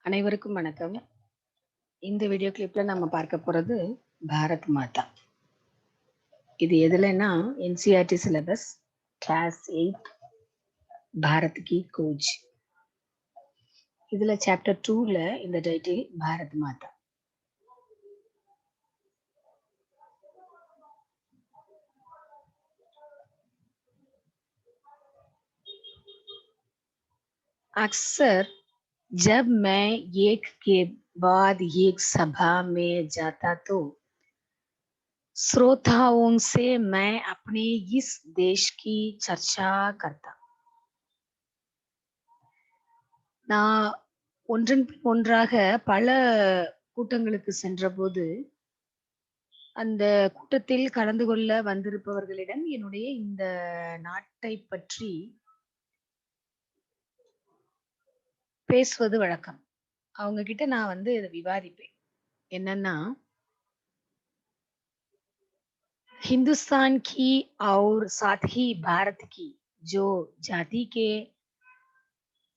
அனைவருக்கும் வணக்கம். இந்த வீடியோ கிளிப்ல நம்ம பார்க்க போறது பாரத் மாதா. இது எதுலன்னா என்சிஆர்டி சிலபஸ் கிளாஸ் 8 பாரத் கி கோஜ். இதுல சாப்டர் 2ல இந்த டைட்டில் பாரத் மாதா. अक्सर जब मैं एक के बाद एक सभा में जाता तो श्रोताओं से मैं अपने इस देश की चर्चा करता. நான் ஒன்றன் பின் ஒன்றாக பல கூட்டங்களுக்கு சென்றபோது அந்த கூட்டத்தில் கலந்து கொள்ள வந்திருப்பவர்களிடம் என்னுடைய இந்த நாட்டை பற்றி பேசுவது வழக்கம். அவங்க கிட்ட நான் இதை விவாதிப்பேன். என்னன்னா, हिंदुस्तान की और साथ ही भारत की जो जाति के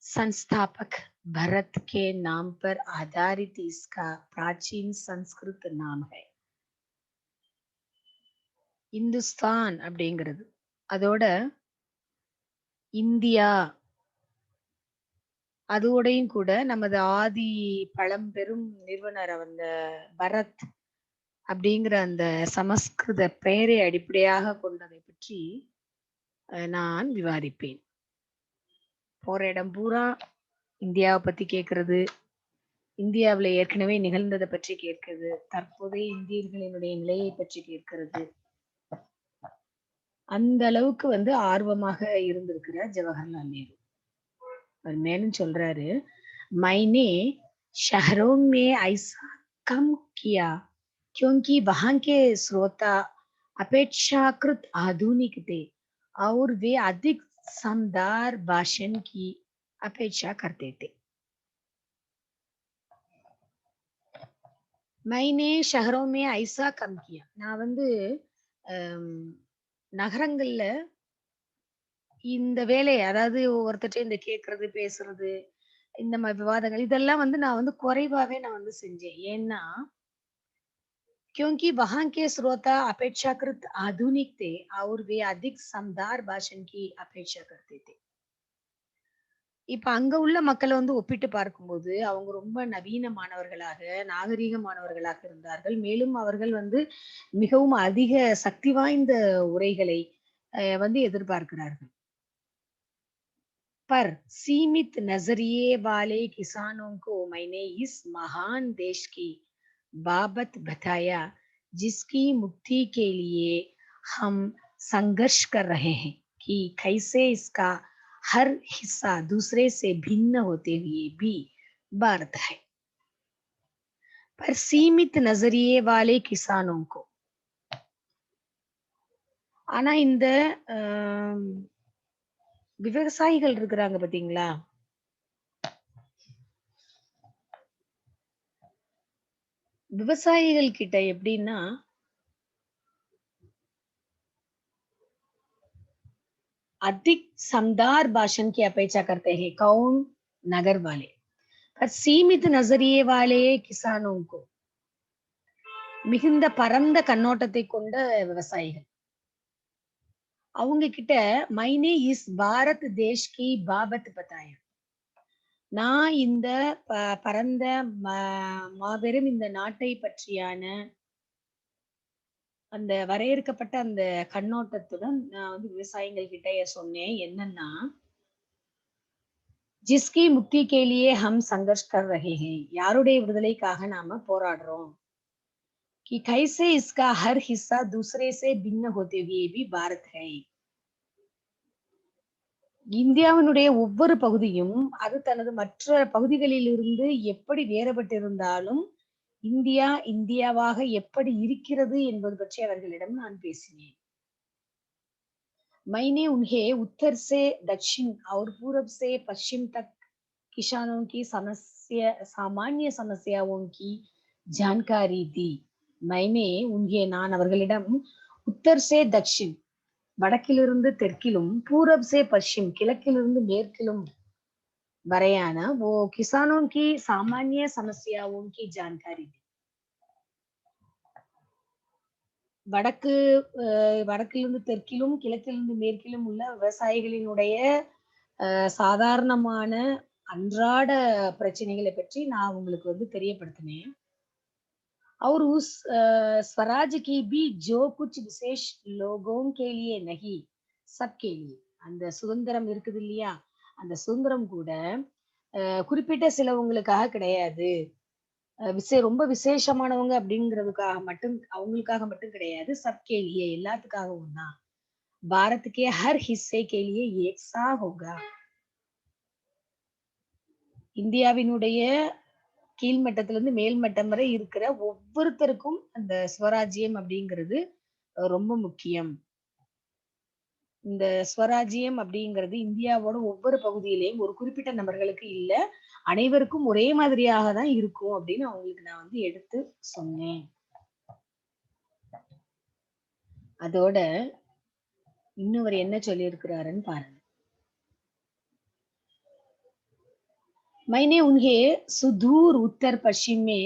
संस्थापक भरत के नाम पर आधारित इसका प्राचीन संस्कृत नाम है. இந்துஸ்தான் அப்படிங்கிறது அதோட இந்தியா அதோடையும் கூட நமது ஆதி பழம்பெரும் நிறுவனர் அந்த பரத் அப்படிங்கிற அந்த சமஸ்கிருத பெயரை அடிப்படையாக கொண்டதை பற்றி நான் விவாதிப்பேன். போற இடம் பூரா இந்தியாவை பத்தி கேட்கறது, இந்தியாவில் ஏற்கனவே நிகழ்ந்ததை பற்றி கேட்கிறது, தற்போதைய இந்தியர்களினுடைய நிலையை பற்றி கேட்கிறது. அந்த அளவுக்கு ஆர்வமாக இருந்திருக்கிறார் ஜவஹர்லால் நேரு. அவர் மேலும் சொல்றாரு, मैंने शहरों में ऐसा कम किया क्योंकि वहां के श्रोता अपेक्षाकृत आधुनिक थे और वे अधिक शानदार भाषण की अपेक्षा करते थे. मैंने शहरों में ऐसा कम किया. நான் நகரங்கள்ல இந்த வேலையை, அதாவது ஒருத்தர் இந்த கேட்கறது பேசுறது இந்த மாதிரி விவாதங்கள் இதெல்லாம் நான் குறைவாவே நான் செஞ்சேன். ஏன்னா क्योंकि वहां के श्रोता अपेक्षाकृत आधुनिक थे और वे अधिक शानदार भाषण की अपेक्षा करते थे. இப்ப அங்க உள்ள மக்களை ஒப்பிட்டு பார்க்கும்போது அவங்க ரொம்ப நவீனமானவர்களாக நாகரீகமானவர்களாக இருந்தார்கள். மேலும் அவர்கள் மிகவும் அதிக சக்தி வாய்ந்த உரைகளை எதிர்பார்க்கிறார்கள். पर सीमित नजरिए वाले किसानों को मैंने इस महान देश की बाबत बताया जिसकी मुक्ति के लिए हम संघर्ष कर रहे हैं कि कैसे इसका हर हिस्सा दूसरे से भिन्न होते हुए भी भारत है. पर सीमित नजरिए वाले किसानों को, ஆனா இந்த விவசாயிகள் இருக்கிறாங்க பாத்தீங்களா, விவசாயிகள் கிட்ட எப்படின்னா अधिक शानदार भाषण की अपेक्षा करते हैं. कौन? नगर वाले. पर सीमित नजरिए वाले किसानों को, மிகுந்த பரந்த கண்ணோட்டத்தை கொண்ட விவசாயிகள், அவங்க கிட்ட மைனே இஸ் பாரத் தேஷ் கி பாபத் பத்தாயா, நான் இந்த பரந்த மாபெரும் இந்த நாட்டை பற்றியான அந்த வரையறுக்கப்பட்ட அந்த கண்ணோட்டத்துடன் நான் விவசாயிகள் கிட்ட சொன்னேன். என்னன்னா, जिसकी मुक्ति के लिए हम संघर्ष कर रहे हैं, யாருடைய விடுதலைக்காக நாம போராடுறோம். कि कैसे इसका हर हिस्सा दूसरे से भिन्न होते हुए भी भारत है. இந்தியாவினுடைய ஒவ்வொரு பகுதியும் அது தனது மற்ற பகுதிகளில் இருந்து எப்படி வேறுபட்டிருந்தாலும் இந்தியா இந்தியாவாக எப்படி இருக்கிறது என்பது பற்றி அவர்களிடம் நான் பேசினேன். मैंने उन्हें उत्तर से दक्षिण और पूरब से पश्चिम तक किसानों की समस्या, सामान्य समस्याओं की जानकारी दी. मैंने उन्हें, நான் அவர்களிடம் உத்தர் சே தக்ஷின் வடக்கிலிருந்து தெற்கிலும், பூரப் சே பश्चिम கிழக்கிலிருந்து மேற்கிலும், बरेआना वो किसानों की सामान्य समस्याओं की जानकारी दी। வடக்கு வடக்கிலிருந்து தெற்கிலும், கிழக்கிலிருந்து மேற்கிலும் உள்ள விவசாயிகளினுடைய சாதாரணமான அன்றாட பிரச்சனைகளை பற்றி நான் உங்களுக்கு வந்து தெரியப்படுத்தினேன். और उस स्वराज की भी जो कुछ विशेष लोगों के लिए नहीं, सबके लिए அந்த சுதந்திரம் இருக்குது இல்லையா? அந்த சுதந்திரம் கூட குறிப்பிட்ட சிலவங்களுக்காக கிடையாது. ரொம்ப விசேஷமானவங்க அப்படிங்கிறதுக்காக மட்டும் அவங்களுக்காக மட்டும் கிடையாது. सबके लिए எல்லாத்துக்காகவும் தான். भारत के हर हिस्से के लिए एक सा होगा. இந்தியாவினுடைய கீழ்மட்டத்திலிருந்து மேல் மட்டம் வரை இருக்கிற ஒவ்வொருத்தருக்கும் அந்த ஸ்வராஜ்யம் அப்படிங்கிறது ரொம்ப முக்கியம். இந்த ஸ்வராஜ்யம் அப்படிங்கிறது இந்தியாவோட ஒவ்வொரு பகுதியிலேயும் ஒரு குறிப்பிட்ட நபர்களுக்கு இல்ல, அனைவருக்கும் ஒரே மாதிரியாக தான் இருக்கும் அப்படின்னு அவங்களுக்கு நான் வந்து எடுத்து சொன்னேன். அதோட இன்னொரு என்ன சொல்லியிருக்கிறாருன்னு பாருங்க. मैंने उन्हें सुदूर उत्तर पश्चिम में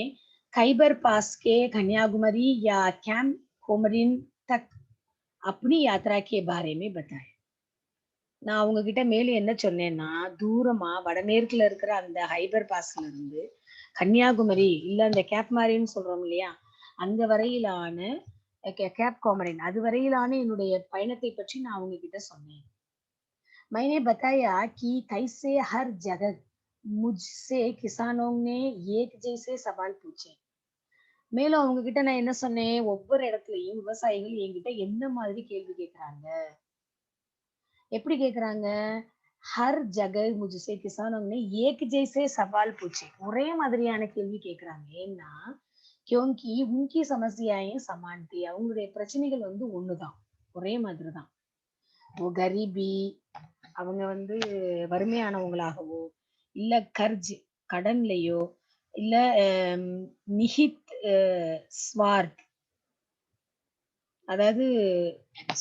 खैबर पास के कन्याकुमारी या कैंप कोमरिन तक अपनी यात्रा के बारे में बताया. நான் அவங்க கிட்ட மேலும் என்ன சொன்னேன்னா, தூரமா வடமேற்குல இருக்கிற அந்த ஹைபர் பாஸ்ல இருந்து கன்னியாகுமரி இல்ல அந்த கேப் மாரின்னு சொல்றோம் இல்லையா? அங்க வரையிலான கேப் கோமரின் அது வரையிலான என்னுடைய பயணத்தை பற்றி நான் அவங்க கிட்ட சொன்னேன். मैंने बताया कि कैसे हर जगह मुझसे किसानों ने एक जैसे सवाल पूछे. மேலும் அவங்க கிட்ட நான் என்ன சொன்னேன், ஒவ்வொரு இடத்துலயும் விவசாயிகள் என்கிட்ட என்ன மாதிரி கேள்வி கேட்கிறாங்க, எப்படி கேட்கிறாங்க? हर जगह मुझसे किसानों ने एक जैसे सवाल पूछे. ஒரே மாதிரியான கேள்வி கேட்கிறாங்க. ஏன்னா, क्योंकि उनकी समस्याएं समान थी. அவங்களுடைய பிரச்சனைகள் வந்து ஒண்ணுதான். ஒரே மாதிரி தான். वो गरीबी அவங்க வந்து வறுமையானவங்களாகவோ, இல்ல கர்ஜ் கடன்லயோ, இல்ல நிஹித் ஸ்வார்த் அதாவது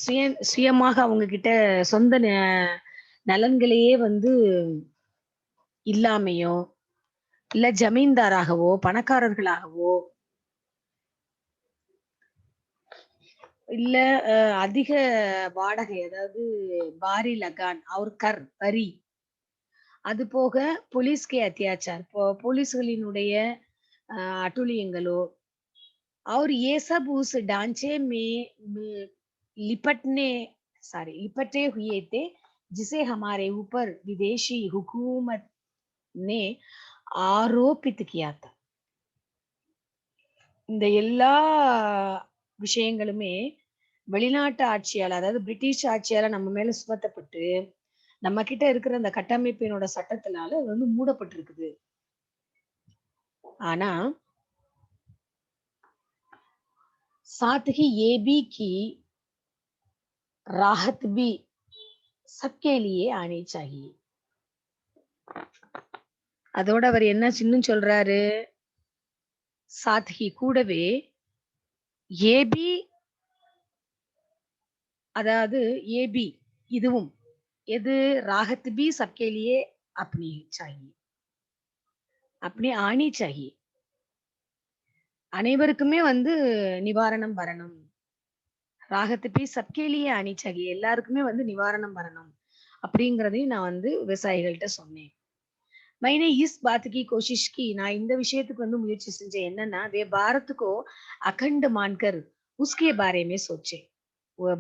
சுய சுயமாக அவங்க கிட்ட சொந்த நலன்களையே வந்து இல்லாமையோ, இல்ல ஜமீன்தாராகவோ, பணக்காரர்களாகவோ, இல்ல அதிக வாடகை அதாவது பாரி லகான், और कर வரி, அது போக போலீஸ்கே அத்தியாச்சார், போலீஸ்களினுடைய அட்டூழியங்களோ, और ये सब उस ढांचे में लिपटने लिपटे हुए थे जिसे हमारे ऊपर विदेशी हुकूमत ने आरोपित किया था. இந்த எல்லா விஷயங்களுமே வெளிநாட்டு ஆட்சியால அதாவது பிரிட்டிஷ் ஆட்சியால நம்ம மேல சுமத்தப்பட்டு நம்ம கிட்ட இருக்கிற அந்த கட்டமைப்பினோட சட்டத்தினால அது வந்து மூடப்பட்டிருக்குது. ஆனா साथ ही ये भी कि राहत भी सबके लिए आनी चाहिए. அதோட அவர் என்ன இன்னும் சொல்றாரு, साथ ही கூடவே ये भी அதாவது ये भी இதுவும் எது राहत भी सबके लिए अपनी चाहिए, अपनी आनी चाहिए. அனைவருக்குமே வந்து நிவாரணம் வரணும். ராகத் பி சப்கே லியே ஆனி चाहिए. எல்லாருக்குமே வந்து நிவாரணம் வரணும். அப்படிங்கிறதையும் நான் வந்து விவசாயிகள்ட்ட சொன்னேன். मैंने इस बात की कोशिश की. நான் இந்த விஷயத்துக்கு வந்து முயற்சி செஞ்சேன். என்னன்னா, वे भारत को अखंड मानकर उसके बारे में सोचे.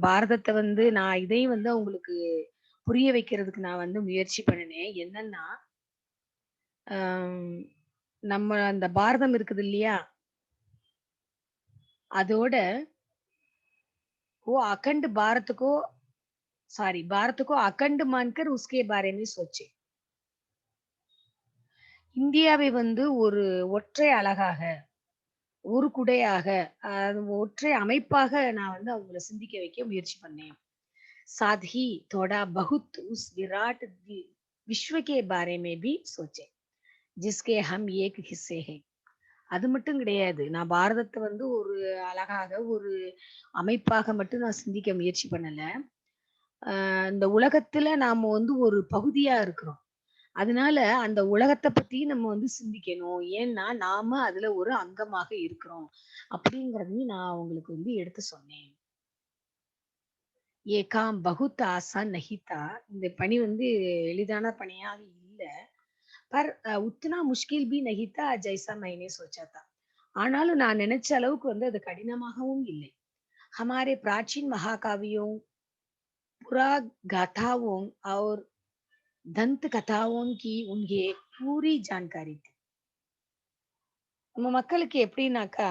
பாரதத்த வந்து நான் இதையும் வந்து உங்களுக்கு புரிய வைக்கிறதுக்கு நான் வந்து முயற்சி பண்ணினேன். என்னன்னா, அம் நம்ம அந்த பாரதம் இருக்குது இல்லையா? அதோட वो अखंड भारत को अखंड मानकर उसके बारे में सोचे. இந்தியாவை வந்து ஒரு ஒற்றை அலகாக, ஒரு குடையாக, ஒற்றை அமைப்பாக நான் வந்து அவங்கள சிந்திக்க வைக்க முயற்சி பண்ணேன். साथ ही थोड़ा बहुत उस विराट विश्व के बारे में भी सोचे जिसके हम एक हिस्से हैं. அது மட்டும் கிடையாது. நான் பாரதத்த வந்து ஒரு அழகாக, ஒரு அமைப்பாக மட்டும் நான் சிந்திக்க முயற்சி பண்ணல. இந்த உலகத்துல நாம வந்து ஒரு பகுதியா இருக்கிறோம். அதனால அந்த உலகத்தை பத்தி நம்ம வந்து சிந்திக்கணும். ஏன்னா நாம அதுல ஒரு அங்கமாக இருக்கிறோம் அப்படிங்கறதையும் நான் உங்களுக்கு வந்து எடுத்து சொன்னேன். ये काम बहुत आसान नहीं था. இந்த பணி வந்து எளிதான பணியாக இல்ல. पर उतना मुश्किल भी नहीं था जैसा मैंने सोचा था. ஆனாலும் நான் நினைச்ச அளவுக்கு வந்து அது கடினமாகவும் இல்லை. हमारे प्राचीन महाकाव्यों, पुराण गाथाओं और दंत कथाओं की उन्हें पूरी जानकारी थी. நம்ம மக்களுக்கு எப்படின்னாக்கா,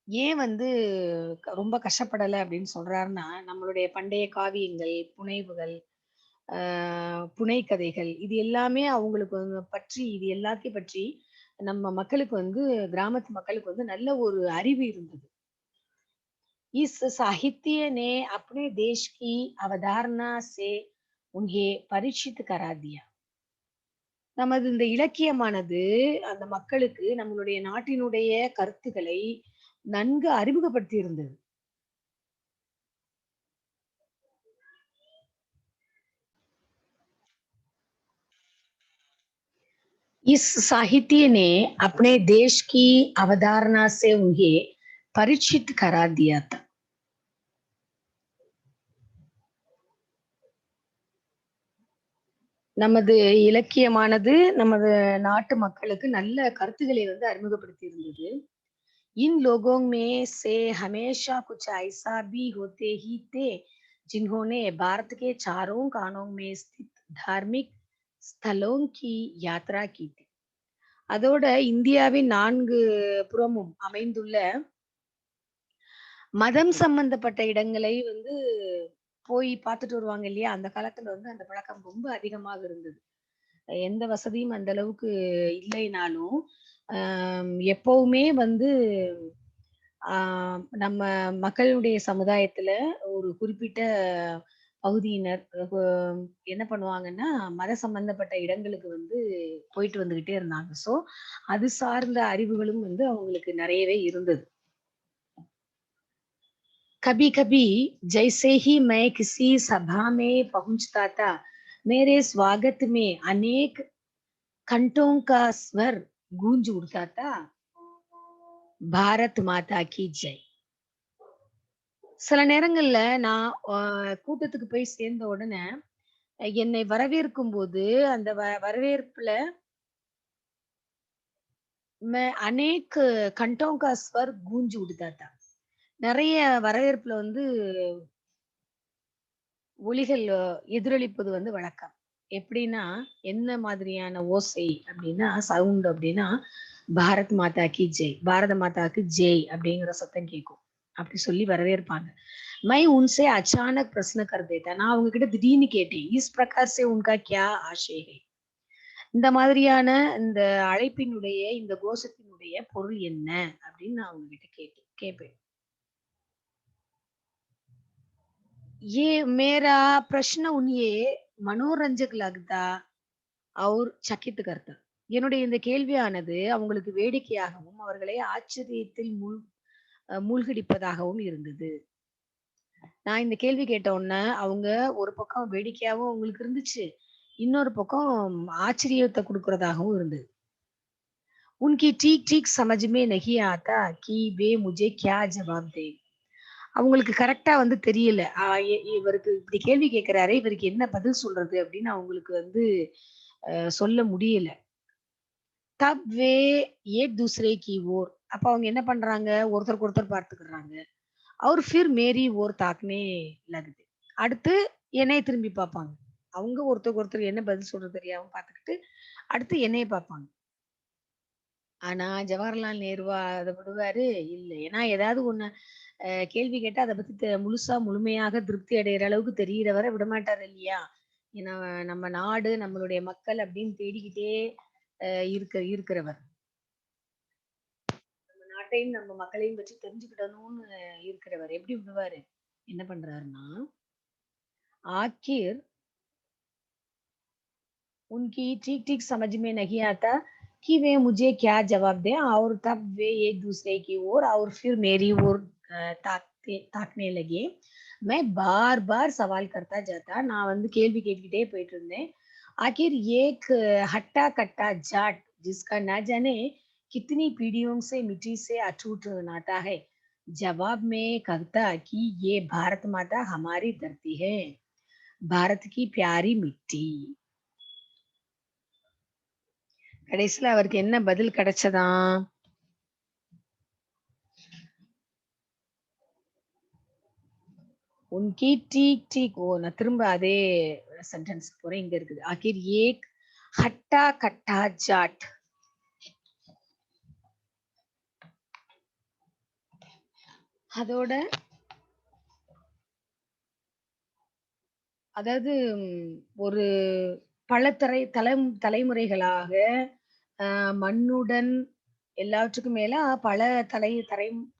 ஏன் வந்து ரொம்ப கஷ்டப்படல அப்படின்னு சொல்றாருன்னா, நம்மளுடைய பண்டைய காவியங்கள், புனைவுகள், ஆ புனைகதைகள் இது எல்லாமே அவங்களுக்கு வந்து பற்றி இது எல்லாத்தையும் பற்றி நம்ம மக்களுக்கு வந்து கிராமத்து மக்களுக்கு வந்து நல்ல ஒரு அறிவு இருந்தது. इस साहित्य ने अपने देश की अवधारणा से उन्हें परिचित करा दिया. நமது இந்த இலக்கியமானது அந்த மக்களுக்கு நம்மளுடைய நாட்டினுடைய கருத்துக்களை நன்கு அறிமுகப்படுத்தி இருந்தது. इस साहित्य ने अपने देश की अवधारणा से उन्हें परिचित करा दिया था. நமது இலக்கியமானது நமது நாட்டு மக்களுக்கு நல்ல கருத்துக்களை வந்து அறிமுகப்படுத்தி இருந்தது. इन लोगों में से हमेशा कुछ ऐसा भी होते ही थे जिन्होंने भारत के चारों कानों में स्थित धार्मिक स्थलों की यात्रा की थी. அதோட இந்தியாவின் 4 புறமும் அமைந்துள்ள மதம் சம்பந்தப்பட்ட இடங்களை வந்து போய் பார்த்துட்டு வருவாங்க இல்லையா? அந்த காலத்துல வந்து அந்த பழக்கம் ரொம்ப அதிகமாக இருந்தது. எந்த வசதியும் அந்த அளவுக்கு இல்லைனாலும், எப்பவுமே வந்து ஆ நம்ம மக்களுடைய சமுதாயத்துல ஒரு குறிப்பிட்ட பகுதியினர் என்ன பண்ணுவாங்கன்னா, மத சம்பந்தப்பட்ட இடங்களுக்கு வந்து போயிட்டு வந்துகிட்டே இருந்தாங்க. ஸோ, அது சார்ந்த அறிவுகளும் வந்து அவங்களுக்கு நெறையவே இருந்தது. कभी-कभी जैसे ही मैं किसी सभा में पहुँचता था, मेरे स्वागत में अनेक घंटों का स्वर गूंज उठता था. भारत माता की जय. சில நேரங்கள்ல நான் கூட்டத்துக்கு போய் சேர்ந்த உடனே, என்னை வரவேற்கும்போது, அந்த வரவேற்புல अनेक घंटों का स्वर गूंज उठता था. நெறைய வரவேற்புல வந்து ஒலிகள் எதிரொலிப்பது வந்து வழக்கம். எப்படின்னா, என்ன மாதிரியான ஓசை அப்படின்னா, சவுண்ட் அப்படின்னா, பாரத் மாதா கி ஜெய். பாரத மாதாக்கு ஜெய் அப்படிங்கிற சத்தம் கேட்கும். அப்படி சொல்லி வரவேற்பாங்க. मैं उनसे अचानक प्रश्न कर देता. நான் அவங்க கிட்ட திடீர்னு கேட்டேன். इस प्रकार से उनका क्या आशय है? இந்த மாதிரியான இந்த அழைப்பினுடைய, இந்த கோஷத்தினுடைய பொருள் என்ன? அப்படின்னு நான் அவங்க கிட்ட கேட்பேன். ये मेरा प्रश्न उन्हें मनोरंजक लगता और சகித்து करता. என்னுடைய இந்த கேள்வியானது அவங்களுக்கு வேடிக்கையாகவும், அவர்களை ஆச்சரியத்தில் மூழ்கடிப்பதாகவும் இருந்தது. நான் இந்த கேள்வி கேட்ட உடனே, அவங்க ஒரு பக்கம் வேடிக்கையாவும் அவங்களுக்கு இருந்துச்சு. இன்னொரு பக்கம் ஆச்சரியத்த குடுக்குறதாகவும் இருந்தது. उनकी ठीक-ठीक समझ में नहीं आता कि वे मुझे क्या जवाब दें. அவங்களுக்கு கரெக்ட்டா வந்து தெரியல. இவருக்கு இப்படி கேள்வி கேட்கிறாரே, இவருக்கு என்ன பதில் சொல்றது அப்படின்னு அவங்களுக்கு வந்து சொல்ல முடியல. तब वे एक दूसरे की ओर அப்ப அவங்க என்ன பண்றாங்க, ஒருத்தருக்கு ஒருத்தர் பார்த்துக்கிறாங்க. और फिर मेरी ओर ताकने लगे. அடுத்து என்னைய திரும்பி பார்ப்பாங்க. அவங்க ஒருத்தருக்கு ஒருத்தர் என்ன பதில் சொல்றது தெரியாம பார்த்துக்கிட்டு, அடுத்து என்னைய பார்ப்பாங்க. ஆனா ஜவஹர்லால் நேருவா அத விடுவாரு? இல்ல. ஏன்னா ஏதாவது ஒண்ணு கேள்வி கேட்டா அத பத்தி முழுசா முழுமையாக திருப்தி அடையிற அளவுக்கு தெரியிற வரை விடமாட்டாரு இல்லையா? ஏன்னா நம்ம நாடு, நம்மளுடைய மக்கள் அப்படின்னு தேடிக்கிட்டே இருக்கிறவர். நம்ம நாட்டையும், நம்ம மக்களையும் பற்றி தெரிஞ்சுக்கிடணும்னு இருக்கிறவர். எப்படி விடுவாரு? என்ன பண்றாருன்னா, आखिर उनकी ठीक-ठीक समझ में नहीं आता कि वे मुझे क्या जवाब दें और तब वे एक दूसरे की ओर और फिर मेरी ओर ताकने लगे. मैं बार-बार सवाल करता जाता. நான் வந்து கேள்வி கேட்டுக்கிட்டே போயிட்டு இருந்தேன். आखिर एक हट्टा कट्टा जाट जिसका ना जाने कितनी पीढ़ियों से मिट्टी से अटूट नाता है, जवाब में कहता कि ये भारत माता हमारी धरती है, भारत की प्यारी मिट्टी. கடைசில அவருக்கு என்ன பதில் கிடைச்சதாம்? उनकी ठीक ठीक वो நான் திரும்ப அதே சென்டென்ஸ் போறேன். இங்க இருக்குது. आखिर एक हट्टा कट्टा जाट. அதோட அதாவது ஒரு பல தலைமுறைகளாக மண்ணுடன் எல்லாவற்றுக்கும் மேல பல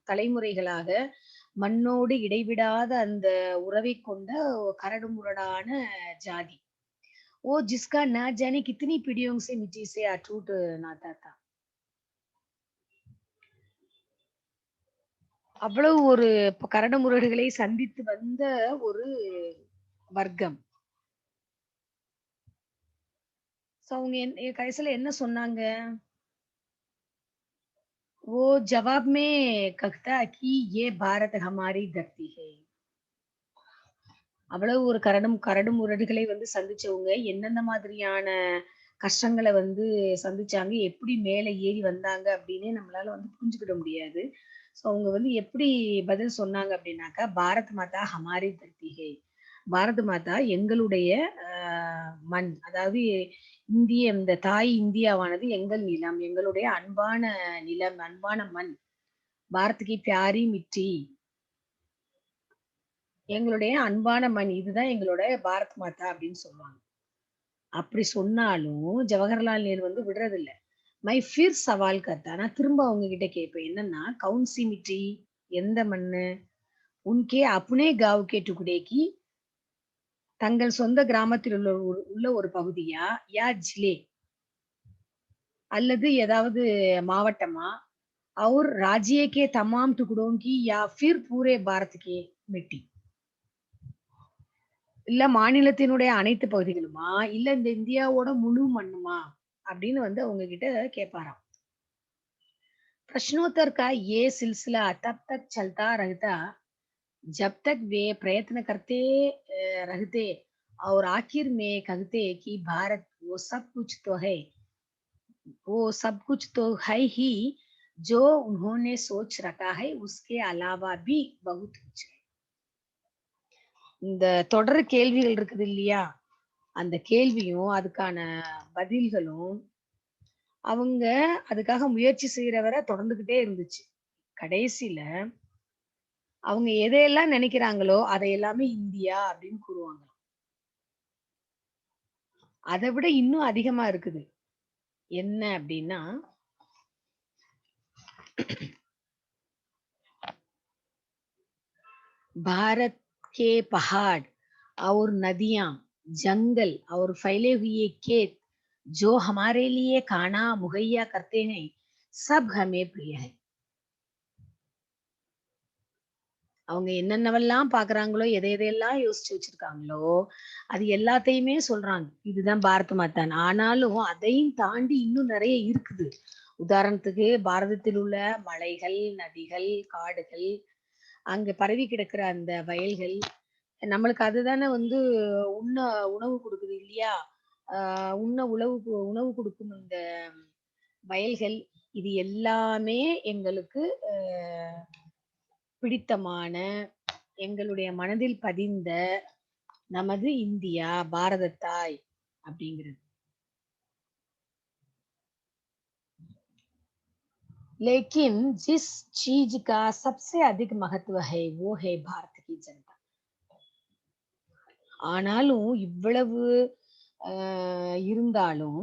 தலைமுறைகளாக மண்ணோடு இடைவிடாத அந்த உறவை கொண்ட கரடுமுரடான ஜாதி. वो जिसका ना जाने कितनी पीढ़ियों से मिट्टी से अटूट नाता था. அவ்வளவு ஒரு கரடுமுரடுகளை சந்தித்து வந்த ஒரு வர்க்கம். சோ அவங்க கடைசியில என்ன சொன்னாங்க? वो जवाब में कहता कि ये भारत हमारी धरती है. அவ்வளவு ஒரு கரடு முரடுகளை வந்து சந்திச்சவங்க எந்தெந்த மாதிரியான கஷ்டங்களை வந்து சந்திச்சாங்க, எப்படி மேலே ஏறி வந்தாங்க அப்படின்னே நம்மளால வந்து புரிஞ்சுக்கிட முடியாது. ஸோ அவங்க வந்து எப்படி பதில் சொன்னாங்க அப்படின்னாக்கா, பாரத் மாதா ஹமாரி தர்த்தி ஹை. பாரத மாதா எங்களுடைய மண். அதாவது இந்த தாய் இந்தியாவானது எங்கள் நிலம், எங்களுடைய அன்பான நிலம், அன்பான மண். பாரத் கி பியாரி மிட்டி. எங்களுடைய அன்பான மண். இதுதான் எங்களோட பாரத் மாதா அப்படின்னு சொல்லுவாங்க. அப்படி சொன்னாலும் ஜவஹர்லால் நேரு வந்து விடுறதில்ல. மை ஃபிர் சவால் கர்த்தா. நான் திரும்ப அவங்க கிட்ட கேட்பேன். என்னன்னா, கவுன் சி மிட்டி? எந்த மண்ணு? உன்கே அப்னே காவ் கே டுக்டே கி, தங்கள் சொந்த கிராமத்தில் உள்ள ஒரு பகுதியா? யா ஜிலே அல்லது ஏதாவது மாவட்டமா? और राज्य के तमाम टुकड़ों की या फिर पूरे भारत की मिट्टी. இல்ல மாநிலத்தினுடைய அனைத்து பகுதிகளுமா? இல்ல இந்த இந்தியாவோட முழு மண்ணுமா? அப்படின்னு வந்து அவங்க கிட்ட கேட்பாராம். प्रश्नोत्तर का ये सिलसिला तब तक चलता रहता जब तक वे प्रयत्न करते रहते और आखिर में कहते कि भारत वो सब कुछ तो है ही जो उन्होंने सोच रखा है, उसके अलावा भी बहुत कुछ है. இந்த தொடர் கேள்விகள் இருக்குது இல்லையா? அந்த கேள்வியும் அதுக்கான பதில்களும் அவங்க அதுக்காக முயற்சி செய்யற வரை தொடர்ந்துகிட்டே இருந்துச்சு. கடைசியில அவங்க எதையெல்லாம் நினைக்கிறாங்களோ அதை எல்லாமே இந்தியா அப்படின்னு கூறுவாங்க. அதை விட இன்னும் அதிகமா இருக்குது. என்ன அப்படின்னா, भारत के पहाड़ और नदियां, जंगल और फैले हुए खेत जो हमारे लिए खाना मुहैया करते हैं, सब हमें प्रिय है. அவங்க என்னென்னவெல்லாம் பாக்குறாங்களோ, எதையெல்லாம் யோசிச்சு வச்சிருக்காங்களோ, அது எல்லாத்தையுமே சொல்றாங்க. இதுதான் பாரத மாதான். ஆனாலும் அதையும் தாண்டி இன்னும் நிறைய இருக்குது. உதாரணத்துக்கு பாரதத்தில் உள்ள மலைகள், நதிகள், காடுகள், அங்க பரவி கிடக்கிற அந்த வயல்கள், நம்மளுக்கு அதுதானே வந்து உண்ண உணவு கொடுக்குது இல்லையா? உண்ண உணவு கொடுக்கும் இந்த வயல்கள், இது எல்லாமே எங்களுக்கு பிடித்தமான, எங்களுடைய மனதில் பதிந்த நமது இந்தியா, பாரத தாய் அப்படிங்கிறது. लेकिन जिस चीज का सबसे अधिक महत्व है वो है भारत की जनता. ஆனாலும் இவ்வளவு இருந்தாலும்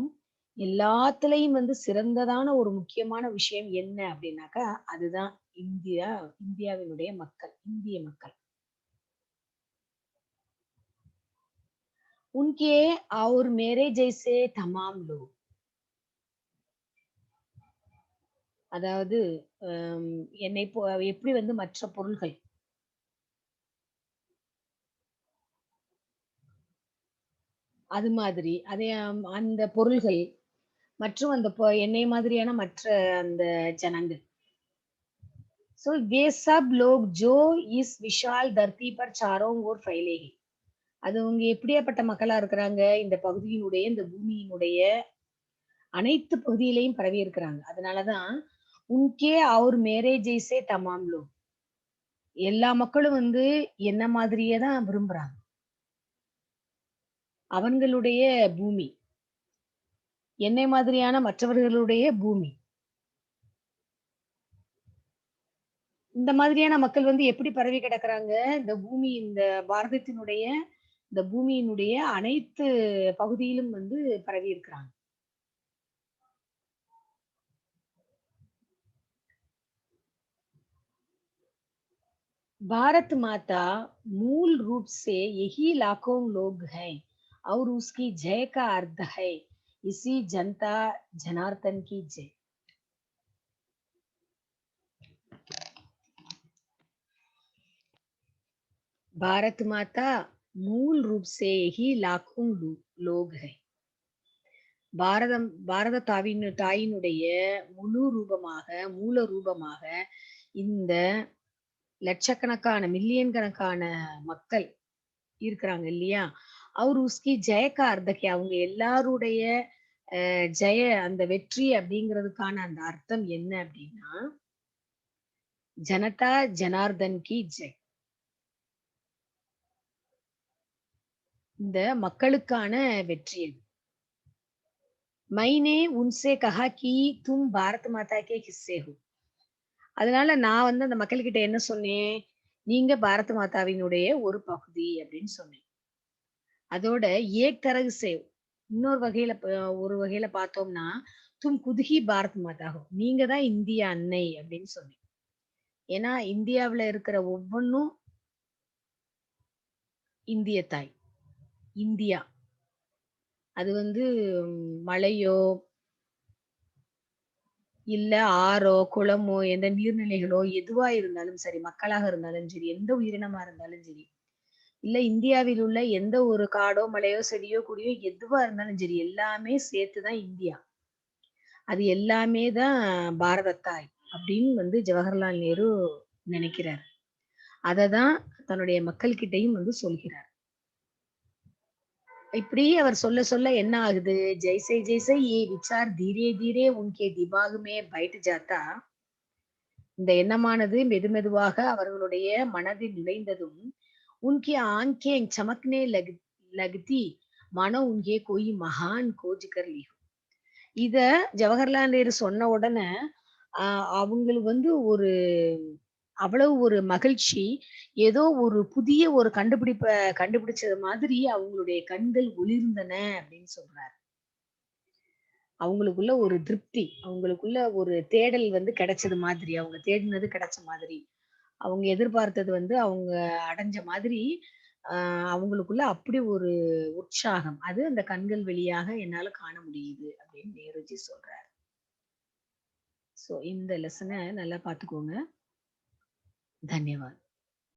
எல்லாத்துலயும் வந்து சிறந்ததான ஒரு முக்கியமான விஷயம் என்ன அப்படின்னாக்கா, அதுதான் இந்தியாவினுடைய மக்கள், இந்திய மக்கள். उनके और मेरे जैसे तमाम लोग. அதாவது என்னை எப்படி வந்து மற்ற பொருள்கள் அது மாதிரி அதே அந்த பொருள்கள் மற்றும் அந்த என்னைய மாதிரியான மற்ற அந்த ஜனங்கள். सो वे सब लोग जो इस विशाल धरती पर चारों ओर फैले हैं. அது அவங்க எப்படியாப்பட்ட மக்களா இருக்கிறாங்க? இந்த பகுதியினுடைய, இந்த பூமியினுடைய அனைத்து பகுதியிலயும் பரவி இருக்கிறாங்க. அதனாலதான் உன்கே और मेरे जैसे तमाम लोग எல்லா மக்களும் வந்து என்ன மாதிரியே தான் விரும்புறாங்க. அவங்களுடைய பூமி, என்னை மாதிரியான மற்றவர்களுடைய பூமி. இந்த மாதிரியான மக்கள் வந்து எப்படி பரவி கிடக்குறாங்க? இந்த பூமி இந்த பாரதத்தினுடைய இந்த பூமியினுடைய அனைத்து பகுதியிலும் வந்து பரவி இருக்கிறாங்க. भारत माता मूल रूप से यही लाखों लोग हैं और उसकी जय का अर्थ है इसी जनता जनार्दन की जय. भारत माता मूल रूप से यही लाखों लोग हैं. பாரத தாயினுடைய முழு ரூபமாக மூல ரூபமாக இந்த லட்சக்கணக்கான மில்லியன் கணக்கான மக்கள் இருக்கிறாங்க இல்லையா? அவர் உஸ்கி ஜெய கா அர்த்தம் அவங்க எல்லாருடைய ஜெய அந்த வெற்றி அப்படிங்கிறதுக்கான அந்த அர்த்தம் என்ன அப்படின்னா, ஜனதா ஜனார்தன் கி ஜெய். இந்த மக்களுக்கான வெற்றி அது. मैंने उनसे कहा कि तुम भारत माता के हिस्से हो. அதனால நான் வந்து அந்த மக்கள்கிட்ட என்ன சொன்னேன்? நீங்க பாரத மாதாவினுடைய ஒரு பகுதி அப்படின்னு சொன்னேன். அதோட ஏக் தரகு சே இன்னொரு வகையில ஒரு வகையில பார்த்தோம்னா, தும் குத் ஹி பாரத் மாதா ஹோ. நீங்க தான் இந்திய அன்னை அப்படின்னு சொன்னேன். ஏன்னா இந்தியாவுல இருக்கிற ஒவ்வொன்னும் இந்திய தாய். இந்தியா. அது வந்து மலையோ, இல்ல ஆறோ, குளமோ, எந்த நீர்நிலைகளோ எதுவா இருந்தாலும் சரி, மக்களாக இருந்தாலும் சரி, எந்த உயிரினமா இருந்தாலும் சரி, இல்ல இந்தியாவில் உள்ள எந்த ஒரு காடோ, மலையோ, செடியோ, கொடியோ எதுவா இருந்தாலும் சரி, எல்லாமே சேர்த்து தான் இந்தியா. அது எல்லாமே தான் பாரத தாய் அப்படின்னு வந்து ஜவஹர்லால் நேரு நினைக்கிறார். அததான் தன்னுடைய மக்கள் கிட்டயும் வந்து சொல்கிறார். இப்படி அவர் சொல்ல சொல்ல என்ன ஆகுது? जैसे जैसे ये विचार धीरे धीरे उनके दिमाग में बैठ जाता, இந்த எண்ணமானது மெதுமெதுவாக அவர்களுடைய மனதில் நுழைந்ததும், उनकी आंखें चमकने लगती मानो उन्हें कोई महान खोज कर ली हो. இத ஜவஹர்லால் நேரு சொன்ன உடனே அவங்களுக்கு வந்து ஒரு அவ்வளவு ஒரு மகிழ்ச்சி. ஏதோ ஒரு புதிய ஒரு கண்டுபிடிச்சது மாதிரி அவங்களுடைய கண்கள் ஒளிர்ந்தன அப்படின்னு சொல்றாரு. அவங்களுக்குள்ள ஒரு திருப்தி, அவங்களுக்குள்ள ஒரு தேடல் வந்து கிடைச்சது மாதிரி, அவங்க தேடினது கிடைச்ச மாதிரி, அவங்க எதிர்பார்த்தது வந்து அவங்க அடைஞ்ச மாதிரி, அவங்களுக்குள்ள அப்படி ஒரு உற்சாகம். அது அந்த கண்கள் வழியாக என்னால காண முடியுது அப்படின்னு நேருஜி சொல்றாரு. சோ இந்த லெசன நல்லா பார்த்துக்கோங்க. धन्यवाद.